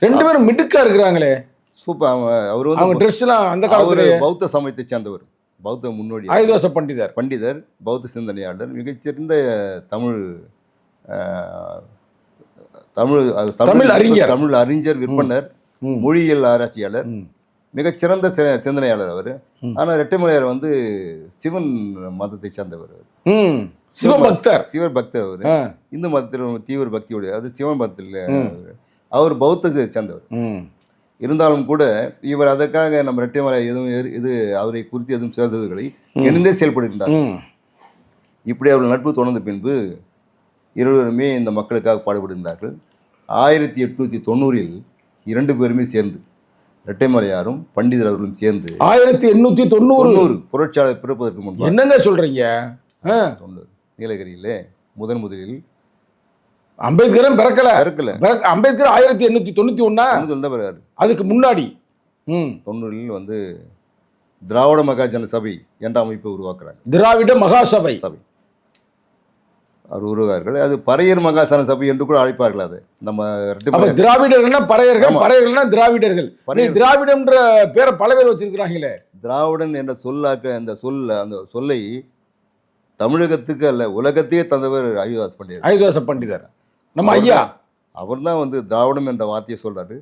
2 பேரும் மிடுக்கா இருக்கிறாங்களே. சூப்பர். அவர் அவங்க வந்து ட்ரெஸ்லாம் அந்த அவர் காலத்துல பௌத்த சமயத்தை சேர்ந்தவர், பௌத்த முன்னோடி ஆயுதோச பண்டிதர். பண்டிதர், பௌத்த சிந்தனையாளர், மிகச்சிறந்த தமிழ் தமிழ் தமிழ் அறிஞர். தமிழ் அறிஞர், விற்பனர், ம். மொழியியல் ஆராய்ச்சியாளர், ம். மிகச்சிறந்த சிந்தனையாளர் அவர். ஆனால் இரட்டைமலையார் வந்து சிவன் மதத்தை சேர்ந்தவர். ம். சிவபக்தர். சிவபக்தர் அவர். ஆ. இந்து மதத்தில் தீவிர பக்தியோடு, அது சிவன் மதத்தில் ம். அவர் பௌத்தத்தை சேர்ந்தவர். ம். இருந்தாலும் கூட இவர் அதற்காக நம்ம இரட்டைமலை எதுவும் இது அவரை குறித்து எதுவும் சேர்ந்ததுகளை இணைந்தே செயல்படுகின்றார். ம். இப்படி அவர்கள் நட்பு தொடர்ந்த பின்பு இருவருமே இந்த மக்களுக்காக பாடுபடுகின்றார்கள். 1890 2 பேருமே சேர்ந்து, இரட்டைமலையாரும் பண்டிதர் அவர்களும் சேர்ந்து 1890 புரட்சியாளர் பிறப்பதற்கு முன்பு என்னங்க சொல்றீங்க? 90 நீலகிரியிலே முதலில் அம்பேத்கரும் பிறக்கல. பிறக்கல. அம்பேத்கர் 1891 பிறகு அதுக்கு முன்னாடி 90 வந்து திராவிட மகாஜன சபை என்ற அமைப்பை உருவாக்குறாங்க. திராவிட மகாசபை சபை அவர் உருவார்கள். அது பறையர் மகாசன சபை என்று கூட அழைப்பார்கள். அது நம்ம திராவிடர்கள்னா பறையர்கள், ஆமா. பறையர்கள்னா திராவிடர்கள். திராவிடம்ன்ற பேரை பல பேர் வச்சிருக்கிறாங்களே. திராவிடன் என்ற சொல்லாக்க அந்த சொல்லை தமிழகத்துக்கு அல்ல உலகத்தையே தந்தவர் அயோதாஸ் பண்டிதர். அயோதாச பண்டிதர் நம்ம ஐயா. அவர் தான் வந்து திராவிடம் என்ற வார்த்தையை சொல்றாரு.